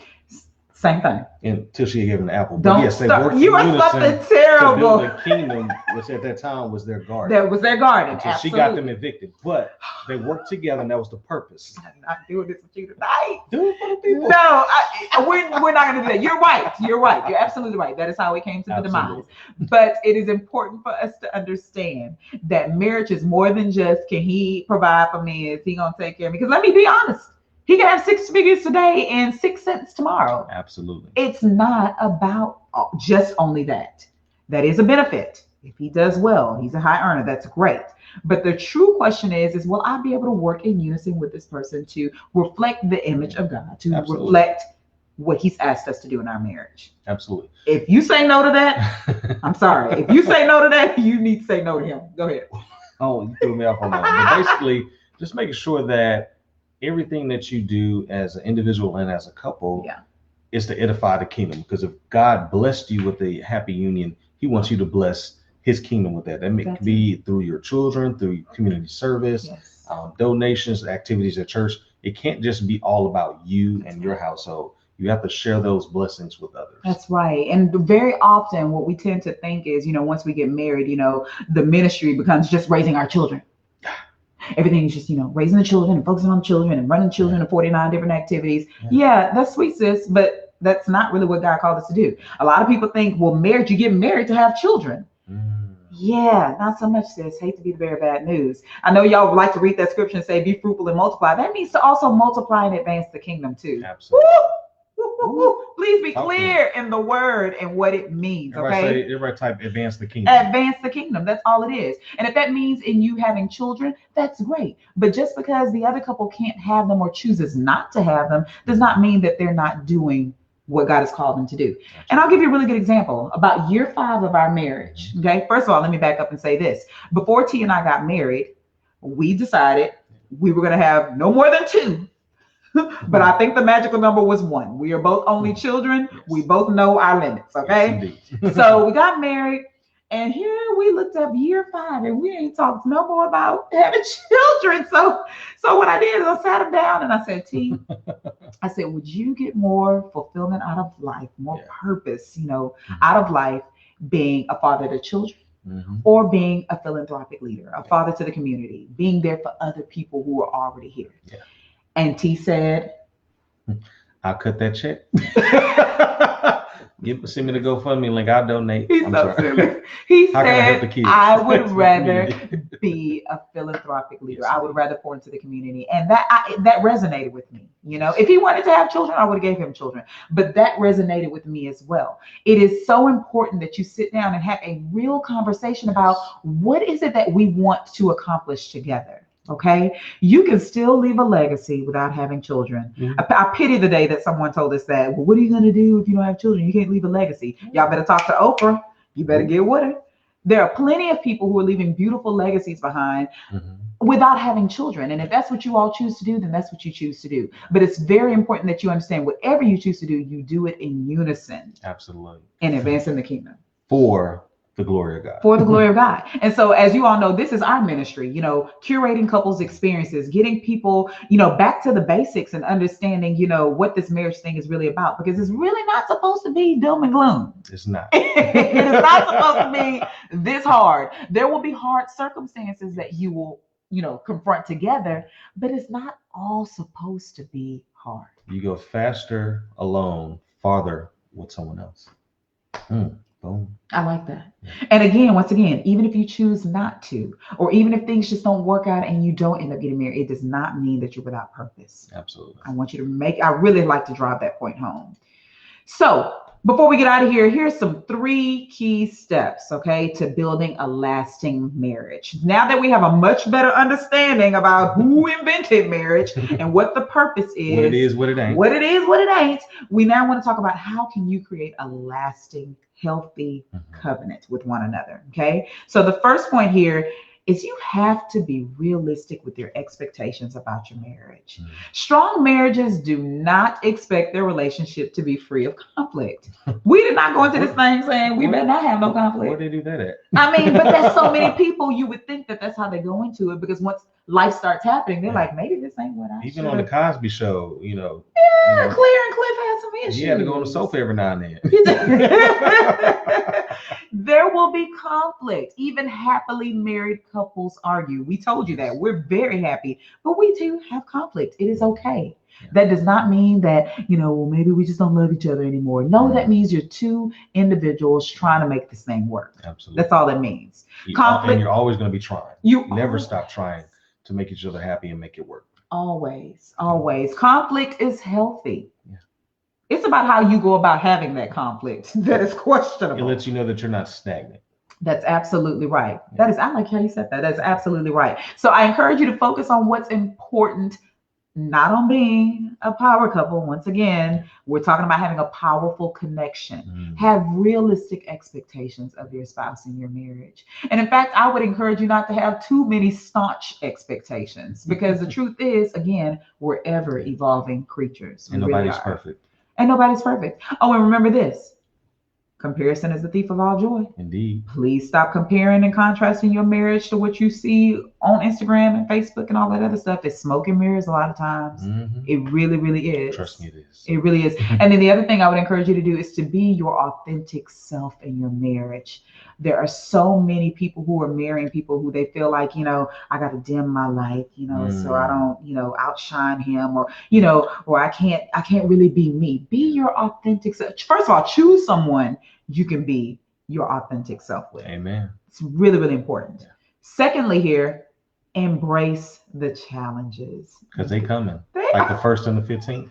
Same thing. Until she gave him an apple. Don't yes, they start. worked You are something terrible. The kingdom, which at that time was their garden. That was their garden. Until Absolutely. she got them evicted. But they worked together, and that was the purpose. I'm not doing this with you tonight. Do it for the people. No, we're not going to do that. You're right. You're right. You're absolutely right. That is how it came to the demise. But it is important for us to understand that marriage is more than just, can he provide for me? Is he going to take care of me? Because let me be honest. He can have 6 figures today and 6 cents tomorrow. Absolutely. It's not about just only that. That is a benefit. If he does well, he's a high earner. That's great. But the true question is will I be able to work in unison with this person to reflect the image of God, to reflect what he's asked us to do in our marriage? Absolutely. If you say no to that, I'm sorry. If you say no to that, you need to say no to him. Go ahead. Oh, you threw me off on that. But basically, just making sure that everything that you do as an individual and as a couple is to edify the kingdom. Because if God blessed you with a happy union, he wants you to bless his kingdom with that. That may be through your children, through community service, donations, activities at church. It can't just be all about you and your household. You have to share those blessings with others. That's right. And very often what we tend to think is, once we get married, the ministry becomes just raising our children. Everything is just, raising the children and focusing on children and running children to 49 different activities. Yeah, that's sweet, sis, but that's not really what God called us to do. A lot of people think, well, marriage, you get married to have children. Yeah, not so much, sis. Hate to be the bearer of bad news. I know y'all would like to read that scripture and say, be fruitful and multiply. That means to also multiply and advance the kingdom too. Absolutely. Please be clear in the word and what it means. Everybody type advance the kingdom. Advance the kingdom. That's all it is. And if that means in you having children, that's great. But just because the other couple can't have them or chooses not to have them does not mean that they're not doing what God has called them to do. And I'll give you a really good example about year 5 of our marriage. Okay. First of all, let me back up and say this. Before T and I got married, we decided we were going to have no more than 2. But I think the magical number was 1. We are both only children. We both know our limits. Okay. So we got married, and here we looked up year 5, and we ain't talked no more about having children. So what I did is I sat him down and I said, T, I said, would you get more fulfillment out of life, more purpose, out of life, being a father to children? Or being a philanthropic leader, a father to the community, being there for other people who are already here. And T said, I'll cut that check. Send me the GoFundMe link. I'll donate. He's so silly. He said, I would rather be a philanthropic leader. Yes, I would rather pour into the community. And that resonated with me. You know, if he wanted to have children, I would have gave him children. But that resonated with me as well. It is so important that you sit down and have a real conversation about what is it that we want to accomplish together. Okay, you can still leave a legacy without having children. Mm-hmm. I pity the day that someone told us that. Well, what are you going to do if you don't have children? You can't leave a legacy. Y'all better talk to Oprah. You better get with her. There are plenty of people who are leaving beautiful legacies behind without having children. And if that's what you all choose to do, then that's what you choose to do. But it's very important that you understand whatever you choose to do, you do it in unison. Absolutely. In advancing the kingdom. For the glory of God. For the glory of God. And so, as you all know, this is our ministry, you know, curating couples experiences, getting people, you know, back to the basics and understanding, you know, what this marriage thing is really about, because it's really not supposed to be doom and gloom. It's not. It is not supposed to be this hard. There will be hard circumstances that you will, you know, confront together, but it's not all supposed to be hard. You go faster alone, farther with someone else. Boom. I like that. And again, once again, even if you choose not to, or even if things just don't work out and you don't end up getting married, it does not mean that you're without purpose. Absolutely. I really like to drive that point home. So before we get out of here, here's some 3 key steps, okay, to building a lasting marriage. Now that we have a much better understanding about who invented marriage and what the purpose is, what it is, what it ain't. What it is, what it ain't. We now want to talk about how can you create a lasting, healthy covenant with one another, okay? So the first point here is you have to be realistic with your expectations about your marriage. Strong marriages do not expect their relationship to be free of conflict. We did not go into this thing saying we better not have no conflict. Where they do that at? I mean, but there's so many people, you would think that that's how they go into it, because once life starts happening, they're like, maybe this ain't what I should. Even on the Cosby Show, you know. Yeah, Claire and Cliff had some issues. He had to go on the sofa every now and then. There will be conflict. Even happily married couples argue. We told you that. We're very happy, but we do have conflict. It is okay. Yeah. That does not mean that, you know, well, maybe we just don't love each other anymore. No, that means you're 2 individuals trying to make this thing work. Absolutely. That's all that means. Conflict. And you're always going to be trying. You never stop trying to make each other happy and make it work. Always, always. Conflict is healthy. Yeah. It's about how you go about having that conflict that is questionable. It lets you know that you're not stagnant. That's absolutely right. Yeah. I like how you said that. That's absolutely right. So I encourage you to focus on what's important, not on being a power couple. Once again, we're talking about having a powerful connection. Have realistic expectations of your spouse in your marriage. And in fact, I would encourage you not to have too many staunch expectations, because the truth is, again, we're ever evolving creatures. And nobody's perfect. And nobody's perfect. Oh, and remember this. Comparison is the thief of all joy. Indeed. Please stop comparing and contrasting your marriage to what you see on Instagram and Facebook and all that other stuff. It's smoke and mirrors a lot of times. It really, really is. Trust me, it is. It really is. And then the other thing I would encourage you to do is to be your authentic self in your marriage. There are so many people who are marrying people who they feel like, you know, I got to dim my light, you know, so I don't, you know, outshine him, or, you know, or I can't really be me. Be your authentic self. First of all, choose someone you can be your authentic self with. Amen. It's really, really important. Yeah. Secondly, here, embrace the challenges. Because they coming. Like the 1st and the 15th.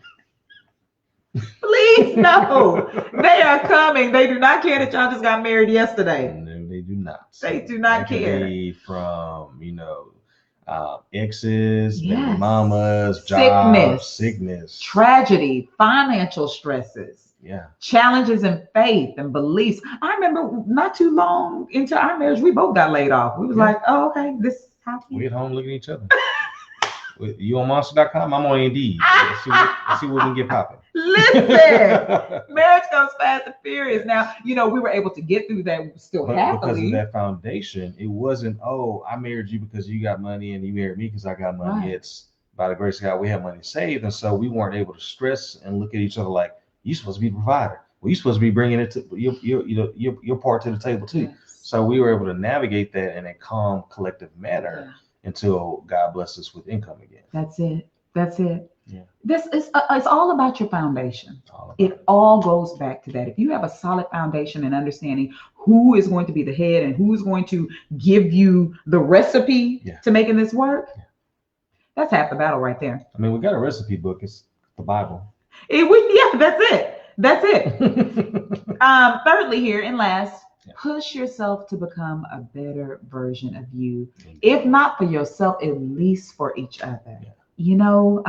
Please, no. They are coming. They do not care that y'all just got married yesterday. No, they do not. They do not care. From, you know, exes, baby mamas, jobs, sickness, tragedy, financial stresses. Yeah. Challenges in faith and beliefs. I remember not too long into our marriage, we both got laid off. We was like, oh, okay, this happened. We at home looking at each other. You on monster.com? I'm on Indeed. Let's see what we can get popping. Listen, marriage comes fast and furious. Now, you know, we were able to get through that still happily. Because of that foundation, it wasn't, oh, I married you because you got money and you married me because I got money. Right. It's by the grace of God, we have money saved. And so we weren't able to stress and look at each other like, you're supposed to be the provider. Well, you're supposed to be bringing it to your part to the table too. Yes. So we were able to navigate that in a calm, collective manner until God blessed us with income again. That's it. That's it. Yeah. This is it's all about your foundation. It all goes back to that. If you have a solid foundation and understanding who is going to be the head and who is going to give you the recipe to making this work, that's half the battle right there. I mean, we got a recipe book. It's the Bible. That's it. That's it. Thirdly, here and last, push yourself to become a better version of you. If not for yourself, at least for each other. You know,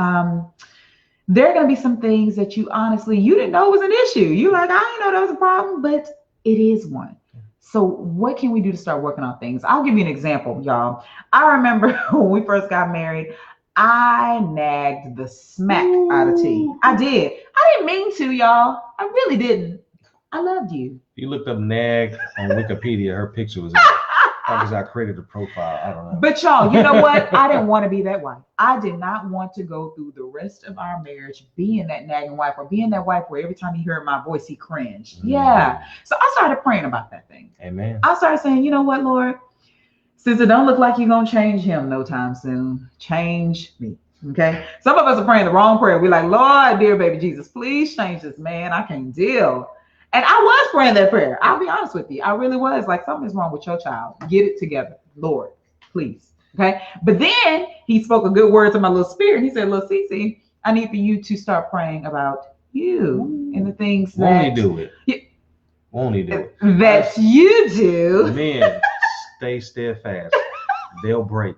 there are going to be some things that you honestly, you didn't know was an issue. You're like, I didn't know that was a problem, but it is one. So what can we do to start working on things? I'll give you an example, y'all. I remember when we first got married, I nagged the smack out of T. I did. I didn't mean to, y'all. I really didn't. I loved you. You looked up nag on Wikipedia. Her picture was in because I created a profile. I don't know. But y'all, you know what? I didn't want to be that wife. I did not want to go through the rest of our marriage being that nagging wife or being that wife where every time he heard my voice, he cringed. Yeah. So I started praying about that thing. Amen. I started saying, you know what, Lord? Since it don't look like you're going to change him no time soon, change me. Okay. Some of us are praying the wrong prayer. We're like, Lord, dear baby Jesus, please change this man. I can't deal. And I was praying that prayer. I'll be honest with you. I really was like, something's wrong with your child. Get it together. Lord, please. Okay. But then he spoke a good word to my little spirit. He said, little CC, I need for you to start praying about you and the things that. Won't he do it? Won't he do it? That you do. Men, stay steadfast. They'll break.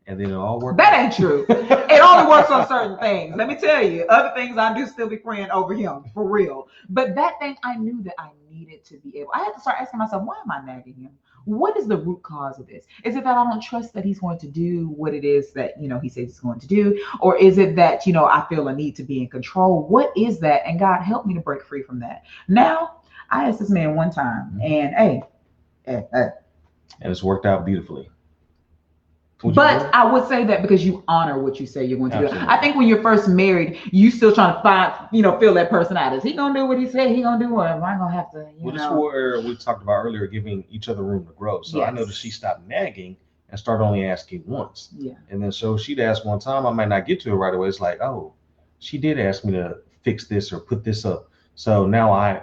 And then it'll all work. That ain't true. It only works on certain things. Let me tell you, other things I do still be praying over him for real. But that thing, I knew that I needed to be able. I had to start asking myself, why am I nagging him? What is the root cause of this? Is it that I don't trust that he's going to do what it is that, he says he's going to do? Or is it that, I feel a need to be in control? What is that? And God helped me to break free from that. Now, I asked this man one time, and hey. And it's worked out beautifully. But I would say that because you honor what you say you're going to do. I think when you're first married, you still trying to find, feel that person out. Is he going to do what he said he going to do? Or am I going to have to, Well, this is where we talked about earlier, giving each other room to grow. So I noticed she stopped nagging and started only asking once. Yeah. And then so she'd ask one time, I might not get to it right away. It's like, oh, she did ask me to fix this or put this up. So now I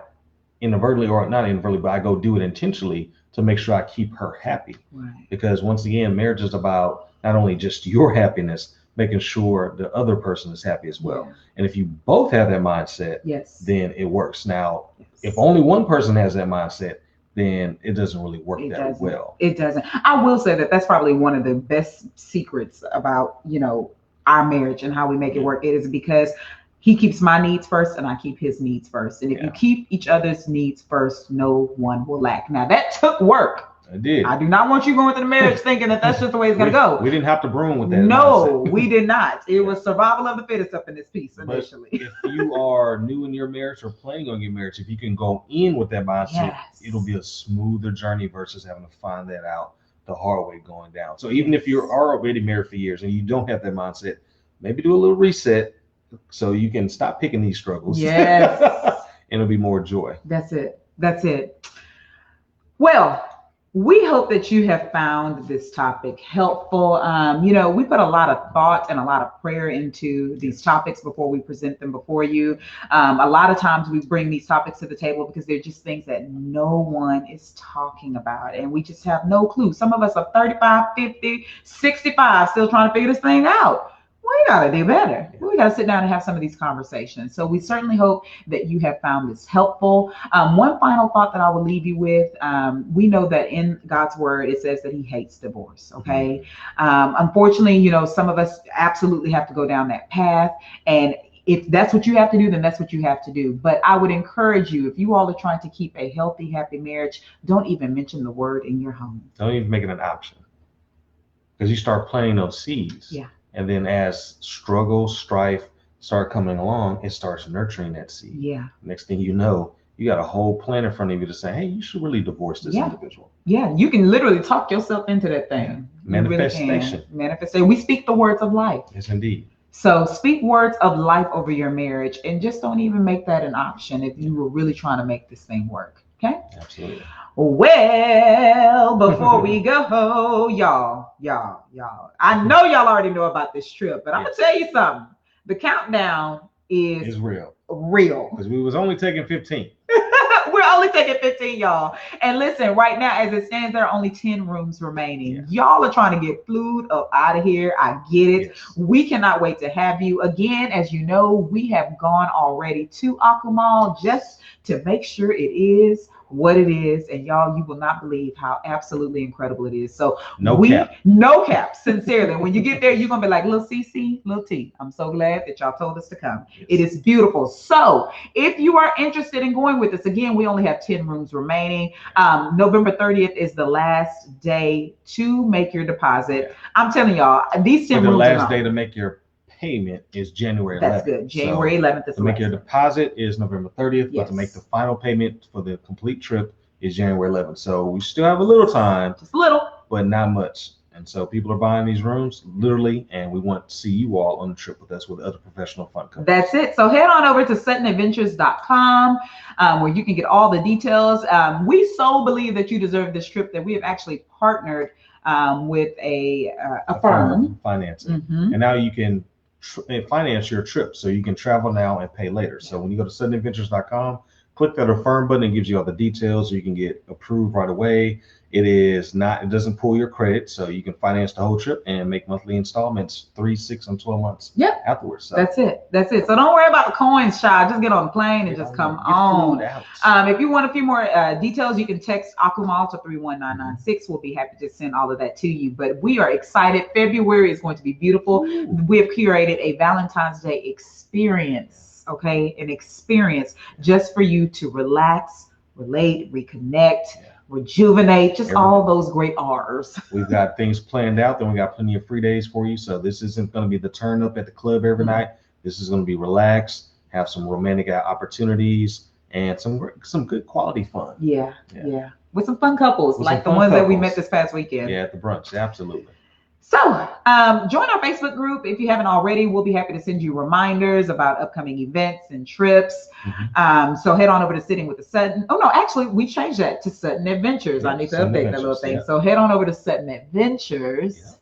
inadvertently, or not inadvertently, but I go do it intentionally to make sure I keep her happy. Right. Because once again, marriage is about not only just your happiness, making sure the other person is happy as well. Yeah. And if you both have that mindset, then it works. Now, if only one person has that mindset, then it doesn't really work well. It doesn't. I will say that that's probably one of the best secrets about, our marriage and how we make it work. It is because he keeps my needs first and I keep his needs first. And if you keep each other's needs first, no one will lack. Now that took work. I did. I do not want you going into the marriage thinking that that's just the way it's going to go. We didn't have to broom with that. No, we did not. It was survival of the fittest up in this piece initially. But if you are new in your marriage or planning on your marriage, if you can go in with that mindset, it'll be a smoother journey versus having to find that out the hard way going down. So even if you are already married for years and you don't have that mindset, maybe do a little reset so you can stop picking these struggles. Yes. And it'll be more joy. That's it. That's it. Well, we hope that you have found this topic helpful. We put a lot of thought and a lot of prayer into these topics before we present them before you. A lot of times we bring these topics to the table because they're just things that no one is talking about. And we just have no clue. Some of us are 35, 50, 65, still trying to figure this thing out. We got to do better. We got to sit down and have some of these conversations. So we certainly hope that you have found this helpful. One final thought that I will leave you with, we know that in God's word, it says that he hates divorce. Okay. Unfortunately, some of us absolutely have to go down that path. And if that's what you have to do, then that's what you have to do. But I would encourage you, if you all are trying to keep a healthy, happy marriage, don't even mention the word in your home. Don't even make it an option. Because you start planting those seeds. Yeah. And then as struggle, strife start coming along, it starts nurturing that seed. Yeah. Next thing you know, you got a whole plan in front of you to say, hey, you should really divorce this individual. Yeah, you can literally talk yourself into that thing. Manifestation. Really manifestation. We speak the words of life. Yes, indeed. So speak words of life over your marriage and just don't even make that an option if you were really trying to make this thing work. Okay? Absolutely. Well, before we go, y'all, I know y'all already know about this trip, but I'm gonna tell you something. The countdown is real. Because we was only taking 15. We're only taking 15, y'all. And listen, right now, as it stands, there are only 10 rooms remaining. Yes. Y'all are trying to get flued up out of here. I get it. Yes. We cannot wait to have you. Again, as you know, we have gone already to Akumal just to make sure it is what it is, and y'all, you will not believe how absolutely incredible it is. So no cap, sincerely. When you get there, you're gonna be like, little CC, little T. I'm so glad that y'all told us to come. Yes. It is beautiful. So if you are interested in going with us, again, we only have 10 rooms remaining. November 30th is the last day to make your deposit. Yeah. I'm telling y'all, these 10 rooms. The last day to make your payment is January 11th. That's good. January 11th is to make your deposit is November 30th, yes. But to make the final payment for the complete trip is January 11th. So we still have a little time, just a little, but not much. And so people are buying these rooms literally, and we want to see you all on the trip with us with other professional fun companies. That's it. So head on over to SuttonAdventures.com where you can get all the details. We so believe that you deserve this trip that we have actually partnered with a firm financing, and now you can finance your trip, so you can travel now and pay later. So when you go to SuttonAdventures.com, click that Affirm button, it gives you all the details, so you can get approved right away. It doesn't pull your credit, so you can finance the whole trip and make monthly installments 3, 6, and 12 months afterwards. So that's it. So don't worry about the coins, child. Just get on the plane and just come on. If you want a few more details, you can text Akumal to 31996. We'll be happy to send all of that to you. But we are excited. February is going to be beautiful. Ooh. We have curated a Valentine's Day experience, okay? An experience just for you to relax, relate, reconnect, rejuvenate, just all those great R's. We've got things planned out, then we got plenty of free days for you. So this isn't going to be the turn up at the club every night. This is going to be relaxed, have some romantic opportunities, and some good quality fun. Yeah. With some fun couples, like the ones that we met this past weekend. Yeah, at the brunch, absolutely. So join our Facebook group if you haven't already. We'll be happy to send you reminders about upcoming events and trips. So head on over to Sitting with the Sutton. Oh no, actually we changed that to Sutton Adventures. I need to update that little thing. So head on over to Sutton Adventures.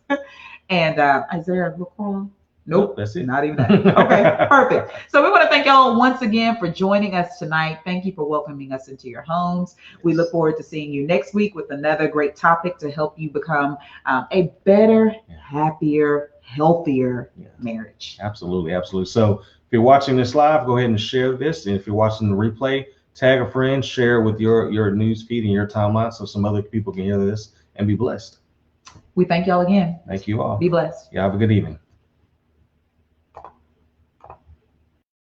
And is there a recall? Nope, that's it. Not even that. Okay, perfect. So we want to thank y'all once again for joining us tonight. Thank you for welcoming us into your homes. We look forward to seeing you next week with another great topic to help you become a better, happier, healthier marriage. Absolutely. So if you're watching this live, go ahead and share this. And if you're watching the replay, tag a friend, share it with your news feed and your timeline so some other people can hear this and be blessed. We thank y'all again. Thank you all. Be blessed. Y'all have a good evening.